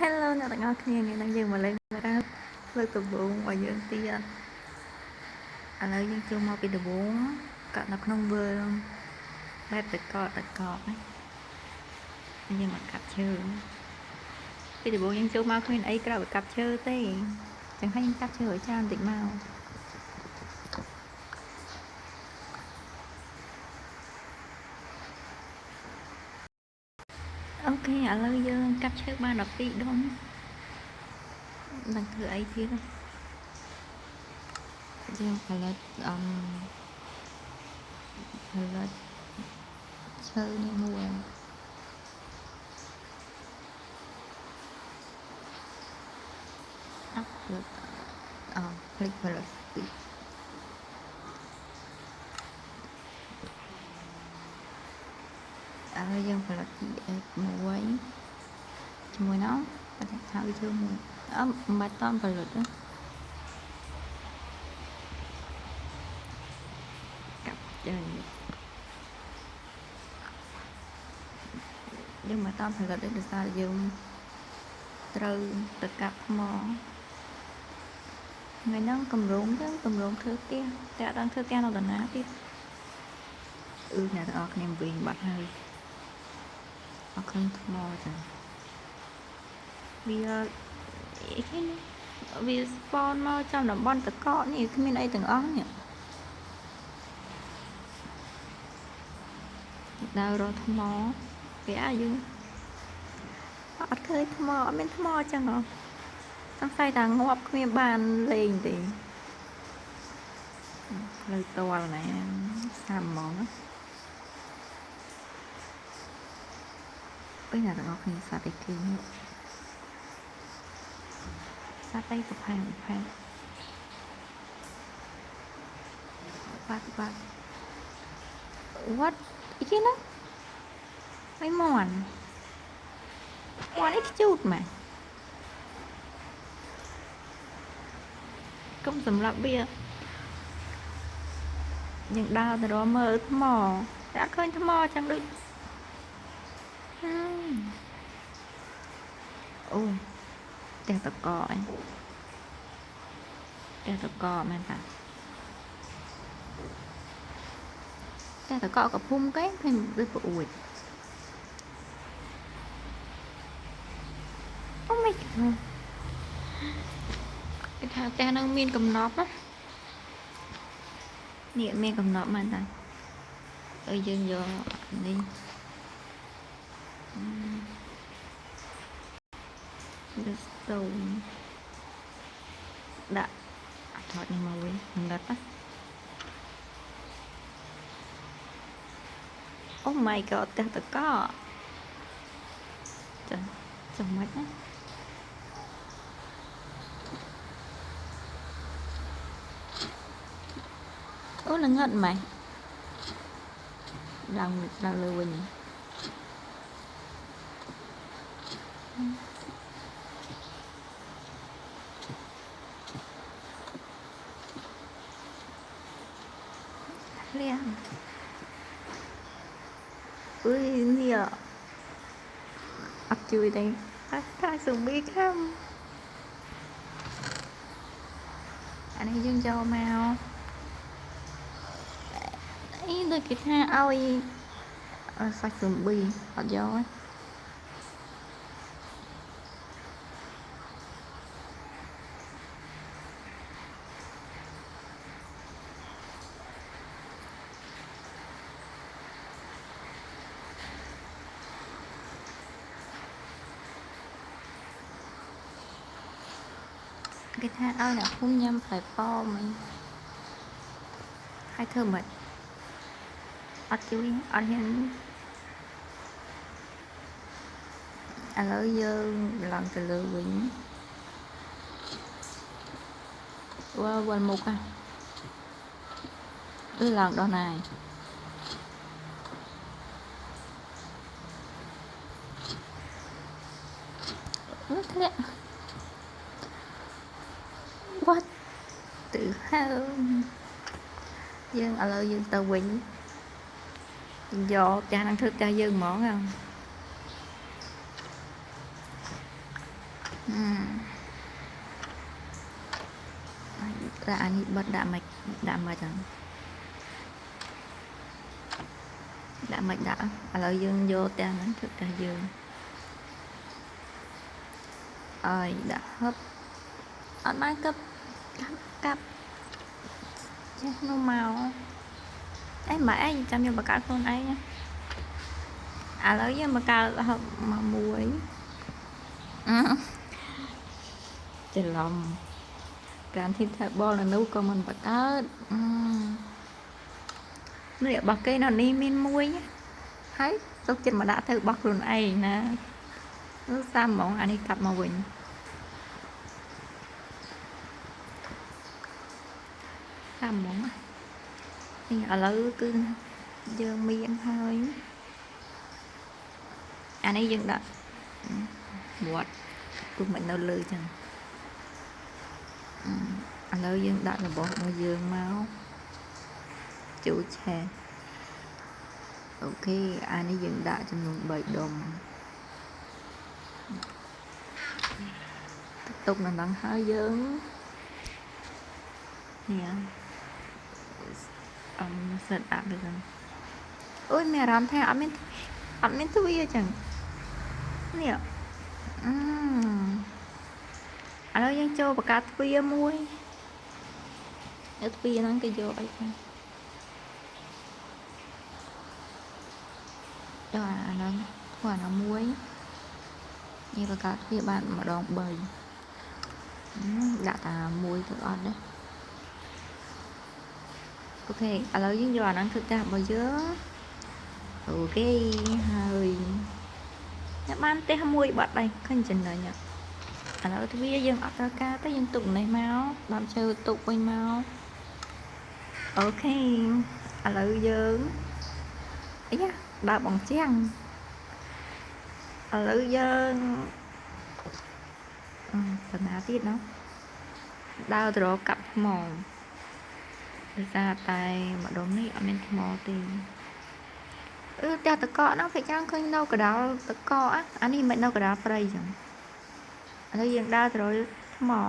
Hello អ្នកទាំងអស់គ្នាថ្ងៃនេះយើងមកលេងរ៉ាបលើកដំបូងឲ្យយើងទៀតឥឡូវយើងចូលមកពីដំបូងកាត់នៅក្នុងវើលបែបតកតណាយើងមកកាប់ឈើពីដំបូងយើងចូលមកគ្មានអីក្រៅពីកាប់ឈើទេចឹងហើយយើងកាប់ឈើឲ្យច្រើនបន្តិចមកអូខេឥឡូវយើងកាប់ឈើបាន12ដុំនឹងធ្វើអីទៀតយើងផលិតឈើនេះមួយអត់ផលិតផលិតពីហើយយើងផលិតពីមួយជាមួយនោះតែថាវាធ្វើមួយមិនបាច់តផលិតទេកាប់យើងមិនតផលិតទេដោយសារយើងត្រូវទៅកាប់ថ្មថ្ងៃហ្នឹងកម្រងធ្វើផ្ទះតែអត់ដឹងធ្វើផ្ទះនៅកណ្ណាទៀតអ្នកទាំងអស់គ្នាវិញបាត់ហើយអត់ឃើញថ្មចាវា spawn មកចំតំបន់តកកនេះគ្មានអីទាំងអស់នេះដើររកថ្មវាយើងអត់ឃើញថ្មអត់មានថ្មអញ្ចឹងហ៎សង្ស័យថាងាប់គ្មានបានលេងទេផ្លូវតលណាសាមហ្មងអីអ្នកទាំងអស់គ្នាសត្វអីគេនេះសត្វអីប្រផាំងបាត់ what អីគេណាមិនមន់នេះខ្ជូតម៉ែកុំសម្រាប់វាយើងដើរទៅរកមើលថ្មតែអត់ឃើញថ្មចឹងដូចអូផ្ទះតកអីផ្ទះតកមែនតាផ្ទះតកកភូមិគេឃើញដូចប្រួយអូមិនគេថាផ្ទះនឹងមានកំណប់ណានេះមានកំណប់មែនតាឲ្យយើងយកនេះទៅដាក់ថតនេះមកវិញងឹតណាអូ my god ផ្ទះតកចាំមិនណាអូល្ងឹតម៉េចឡើងលើវិញលះអើយនេះអត់ជួយទេខ្លាចស៊ូមីខំអានេះយើងយកមកអីដូចគេថាឲ្យសាច់ស៊ូមីអត់យកទេគេថាឲ្យអ្នកភូមិញ៉ាំផ្លែប៉ោមអីហើយធ្វើមិនអត់ជួយអត់ហ៊ានឥឡូវយើងឡើងទៅលើវិញវល់មុខឡើងដល់ណាធ្លាក់what ទៅហើយយើងឥឡូវយើងទៅវិញយកផ្ទះនឹងធ្វើផ្ទះយើងហ្មង đãនេះបិទដាក់មិនចឹងដាក់មិនដាក់ឥឡូវយើងយកទាំងហ្នឹងគឺតែយើងអើយដាក់ហឹបអត់បានកាប់ចេះនោះមកអីម៉ែឯងចាំយកបង្កើតខ្លួនឯងឥឡូវយើងបង្កើតហឹបមកមួយច្រឡំGrand Theft Table là nấu con mình bật ớt Nó bật cái nào đi min muối nhé Thấy tốt trên mà đã thử bật luôn ấy nè Nó xa mỏng anh đi cặp mà quỳnh Xa mỏng Thì ở lỡ cứ dơn miên thôi Anh ấy dừng đó Bọt Tôi mình đâu lư chẳngឥឡូវយើងដាក់របស់របស់យើងមកចូលឆេអូខេអានេះយើងដាក់ចំនួន3ដុំទុកនៅហ្នឹងហើយយើងនេះset up ទៅហ្នឹងអូយមានអារម្មណ៍ថាអត់មានទ្វារចឹងនេះឥឡូវយើងចូលបង្កើតទ្វារមួយទ្វារហ្នឹងគេយកអីផងយកអាហ្នឹងធ្វើអាណាមួយនេះបង្កើតទ្វារបានម្ដង3ដាក់តែមួយទៅអត់ទេអូខេឥឡូវយើងយកអាហ្នឹងធ្វើការរបស់យើងអូខេហើយតែបានផ្ទះមួយបាត់ដែរឃើញចំណេញឥឡូវទ្វារយើងអត់ត្រូវការទេយើងទុកនេះមកដល់ជើទុកវិញមកអូខេឥឡូវយើងអីយ៉ាដើរបងជាងឥឡូវយើងបណ្ណាទៀតណាដើរទៅរកកាប់ថ្មដោយសារតែម្ដុំនេះអត់មានថ្មទេផ្ទះតកកហ្នឹងភាគច្រើនឃើញនៅកដាលតកកអានេះមិននៅកដាលព្រៃចឹងឥឡូវយើងដើរទៅរកថ្មអ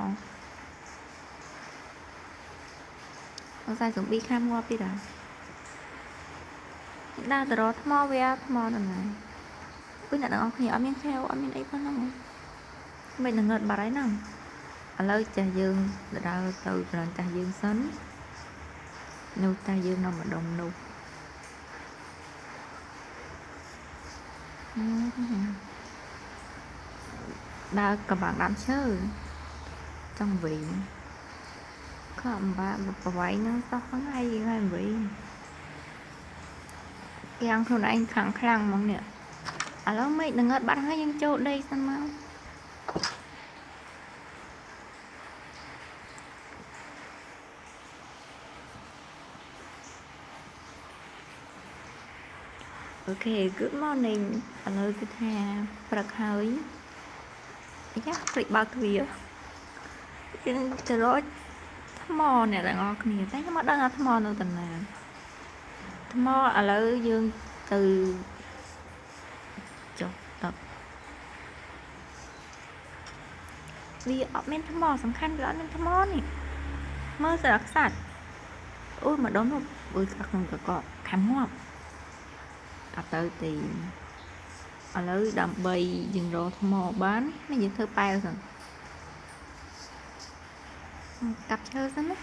ត់ស្អីសំប៊ីខាំងាប់ទៀតដើរទៅរកថ្មវាថ្មហ្នឹងហើយពេលអ្នកទាំងអស់គ្នាអត់មានខែវអត់មានអីផងហ្នឹងមិននឹងងើតបាត់ហើយហ្នឹងឥឡូវចាស់យើងដើរទៅក្រៅចាស់យើងសិននោះតែយើងនៅម្ដុំនោះដើរកំបាំងដាំឈើចង់វិញខំបាក់ប្រវែងហ្នឹងសោះហ្នឹងឯងហើយវិញយ៉ាងខ្លួនឯងខ្លាំងហ្មងនេះឥឡូវមេឃនឹងងើតបាត់ហើយយើងចូលដីសិនមកអូខេ good morning ឥឡូវគឺថាព្រឹកហើយយ៉ាព្រិចបើកទ្វារយើងទៅរកថ្មអ្នកទាំងអស់គ្នាតែខ្ញុំអត់ដឹងថាថ្មនៅតាណាថ្មឥឡូវយើងទៅចុះទឹកវាអត់មានថ្មសំខាន់គឺអត់មានថ្មនេះមើលស្រះខ្សាច់អូយម្ដងនោះអើយក្នុងកកខាំងាប់អត់ទៅទេឥឡូវដើម្បីយើងរកថ្មបាននេះយើងធ្វើប៉ែវសិនកាប់ឈើសិនណា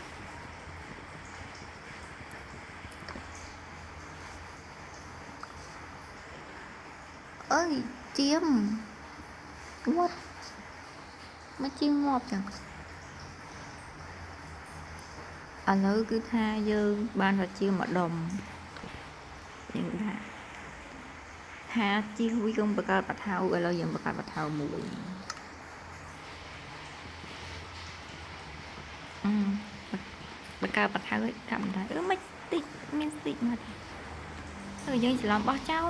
អើយជាមងាប់មកជាងាប់ចឹងឥឡូវគឺថាយើងបានរកជាម្ដុំយើងដាក់ថាជិះវាបង្កើតបថៅឥឡូវយើងបង្កើតបថៅមួយបង្កើតបថៅឲ្យកាប់ដែរមិនតិចមានតិចមកទៅយើងច្រឡំបោះចោល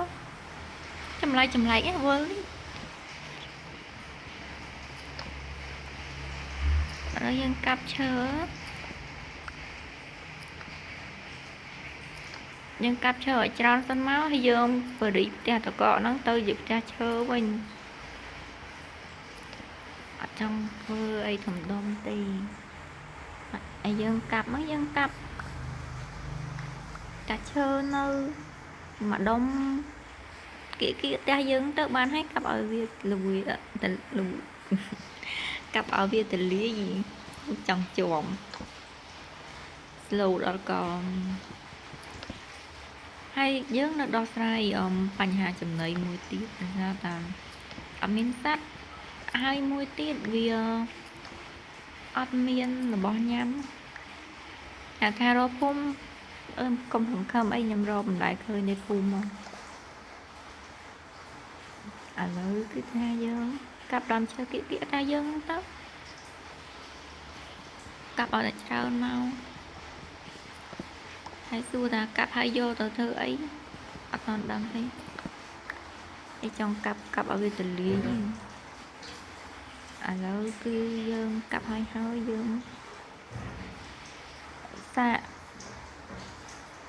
ចម្លែកឯងវើឥឡូវយើងកាប់ឈើយើងកាប់ឈើឲ្យច្រើនសិនមកហើយយើងបរិយផ្ទះតកកហ្នឹងទៅយកផ្ទះឈើវិញឥ ở trong vơ ấy thầm đông tì ấy dương cặp mới dương cặp cá chơ nơ mà đông kia ta dương tớ ban hay cặp ở việt lùi lùi cặp ở việt từ lý gì chẳng chuộng lù đó còn hay dương nó đo saiបញ្ហាចំណីមួយទៀតថាតាអត់មានសัตว์ហើយមួយទៀតវាអត់មានរបស់ញ៉ាំអាថារកភូមិកុំសង្ឃឹមអីខ្ញុំរកមិនដែលឃើញនៅភូមិមកឥឡូវគឺថាយើងកាប់ដើមឈើគៀកថាយើងទៅកាប់ឲ្យតែច្រើនមកហើយសួរថាកាប់ហើយយកទៅធ្វើអីអត់ទាន់ដឹងទេឯចង់កាប់ឲ្យវាទលាយឥឡូវគឺយើងកាប់ហើយយើងសាក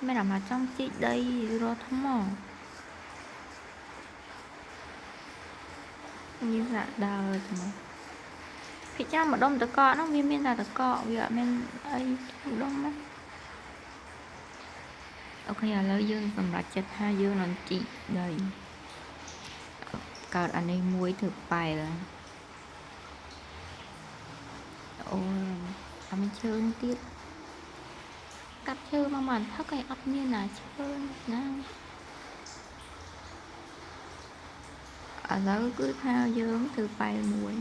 មិនអាមកចង់ជីកដីរកថ្មយើងសាកដើរទៅមកពីចាំម្ដុំតកកនោះវាមានតែតកកវាអត់មានអីម្ដុំណាអូខេឥឡូវយើងសម្រាប់ចិត្តថាយើងនឹងជីកដីកើតអានេះមួយធ្វើប៉ែលអូអត់ឈើទៀតកាប់ឈើមកមិនផឹកឯអត់មានណាឈើណាឥឡូវគឺថាយើងធ្វើប៉ែលមួយ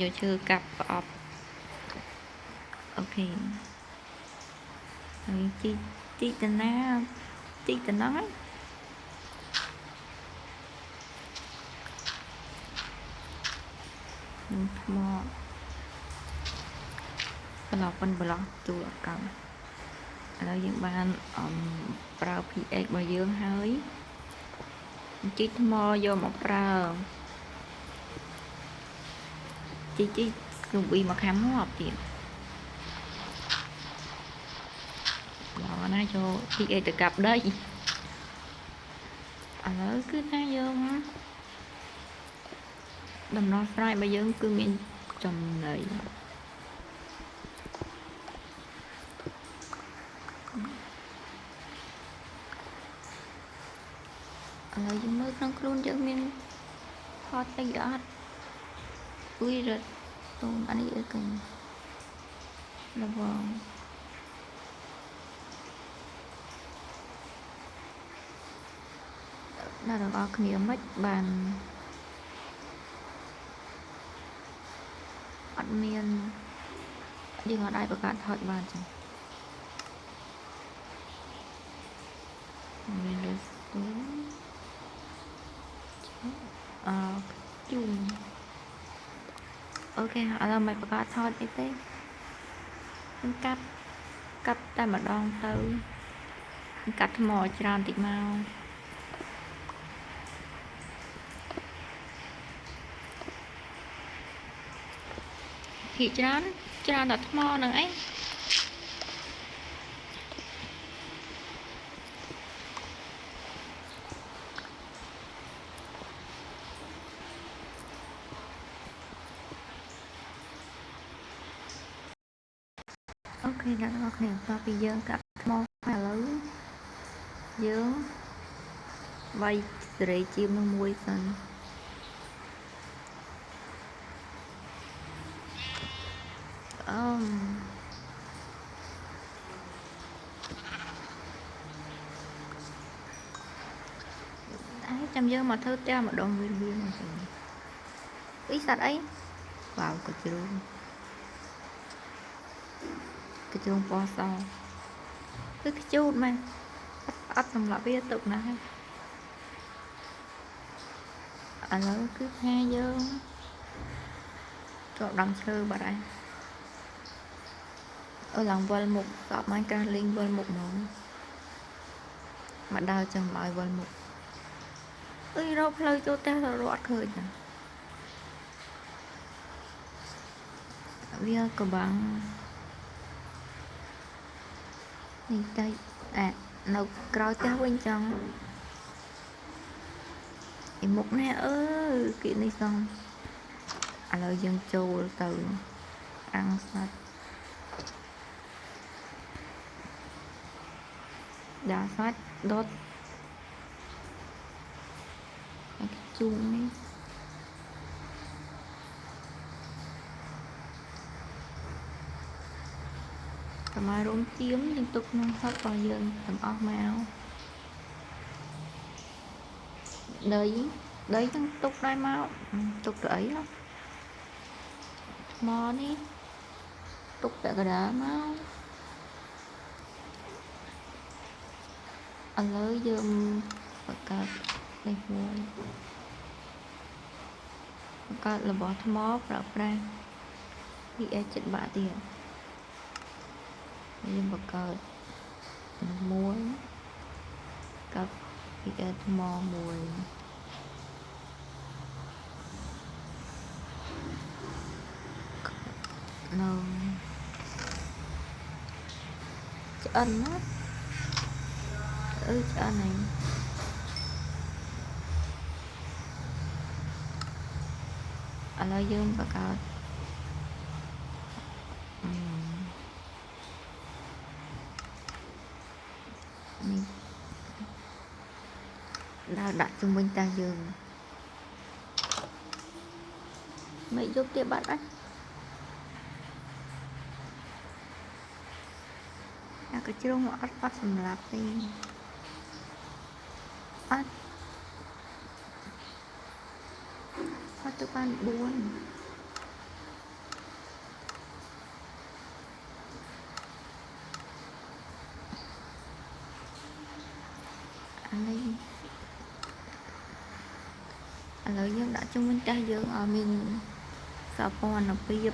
យកឈើកាប់ប្រអប់អូខេហើយជីកតាណាជីកតាណងហ្នឹងថ្មបន្លោះជួលអត់កម្មឥឡូវយើងបានប្រើ PX របស់យើងហើយជីកថ្មយកមកប្រើជីកលំអ៊ីមកខាងងាប់ទៀតឡងណាយក PX ទៅកាប់ដីឥឡូវគឺថាយើងដំណោះស្រាយរបស់យើងគឺមានចំណីឥឡូវយើងមើលក្នុងខ្លួនយើងមានផតអីអត់អ៊ុយរត់តូនអានេះអីកុំលបងដល់ដល់គ្នាមិនបានអត់មានយើងអត់អាចបង្កើតថតបានចឹងមានលើស្ទូជុំអូខេឥឡូវមិនបង្កើតថតអីទេខ្ញុំកាប់តែម្ដងទៅកាត់ថ្មច្រើនតិចមកភាគច្រើនតែថ្មនឹងអីអូខេអ្នកនរគ្នាតពីយើងកាត់ថ្មឥឡូវយើងវាយសេរីជាមនឹងមួយសិនចាំយើងមកធ្វើផ្ទះម្ដងវាមកចឹងអីសត្វអីវ៉ាវកជ្រូងពណ៌សគឺខ្ជូតមែនអត់សម្រាប់វាទុកណាស់ឥឡូវគឺថាយើងក៏ដំឈើបាត់ហើយឡើងវល់មុខក៏មិនកាសលេងវល់មុខហ្មងមកដើរចឹងមកឲ្យវល់មុខអីរកផ្លូវចូលផ្ទះទៅរត់ឃើញណាវាក៏បាំងនេះទៅ nấu cào cháo bên trong em múc nè kỹ này xong lời dân châu từ ăn sạch đá sách đốt cái chuông này tầm ai rốn chiếm liên tục nó hết vào dân tầm ốc mèo đấy đấy thằng tục đai máu tục đấy đó mò đi tục tại cái đá máu anh lấy dùm và cả đây vui và cả là bỏ thơm mó vào ra đi ai chết bạ tiền dùm và cả muối cặp đi ai thơm mó mùi nồng chân á chân này anh lấy dùm và cả đã đặt chung quanh ta giường mày giúp tiếp bạn á cái chứ không ớt sầm lạp đi ớt tụi con buồn anh lấy dân đã chung quanh ta giường ở mình sao con nó biết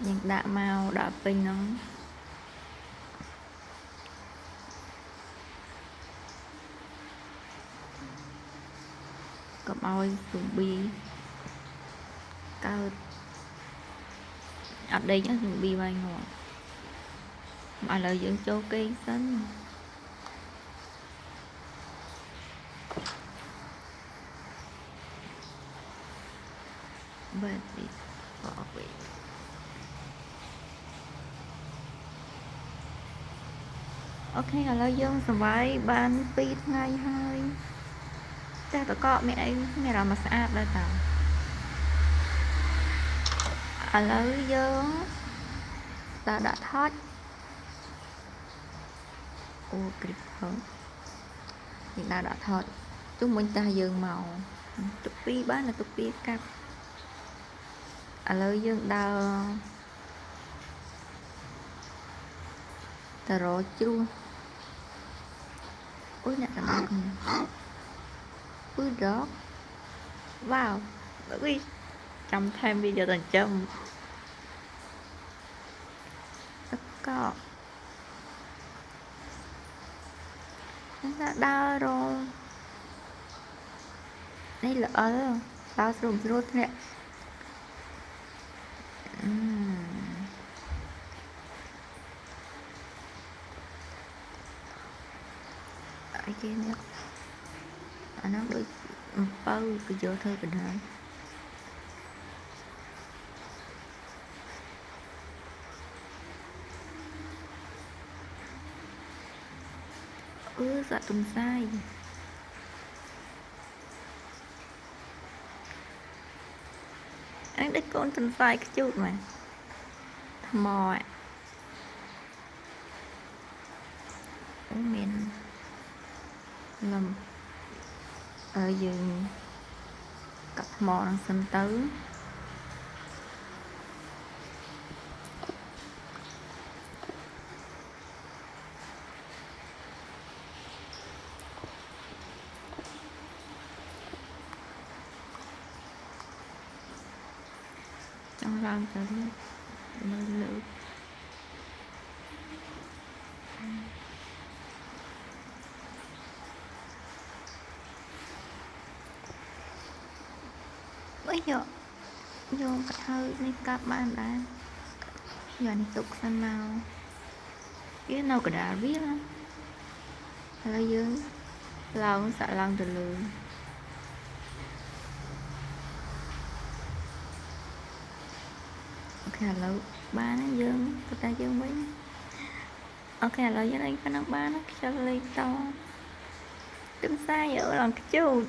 những đã màu đã bình nó cầm oi dùng bi cao ở đây nhá dùng bi bay ngồi mà lời dẫn cho cây xanh vậy thì bỏ về ok là lời dân sờ vai ban pít ngay hơi ta tao có mẹ làm mà sát đây tao lời dân ta đã thoát ô kịp hơn thì ta đã thoát chúng mình ta dừng màu tục pi bán là tục pi cặp lời dân đào ta rồi chưa ui nè làm ui đó vào ui chăm thêm bây giờ thành châm tất cả nó đã đau rồi đây là ở đau dùng rốt nè ở trên nữa nó đôi bao cái giờ thôi cái này dạ tùng sai anh đích con tùng sai cái chút mà mò uống miền ngầm ở giường cặp mò đang xâm tứ trong răng tới nơi lửa bây giờ vô cả hơi đi cặp bạn đã giờ này tục xanh màu biết đâu cả đã biết lắm là dương lòng sợ lòng từ lường ok là ba nó dương tụi ta dương mấy ok là dưới đây có nó ba nó cho lên to đứng xa giữa lòng cái chú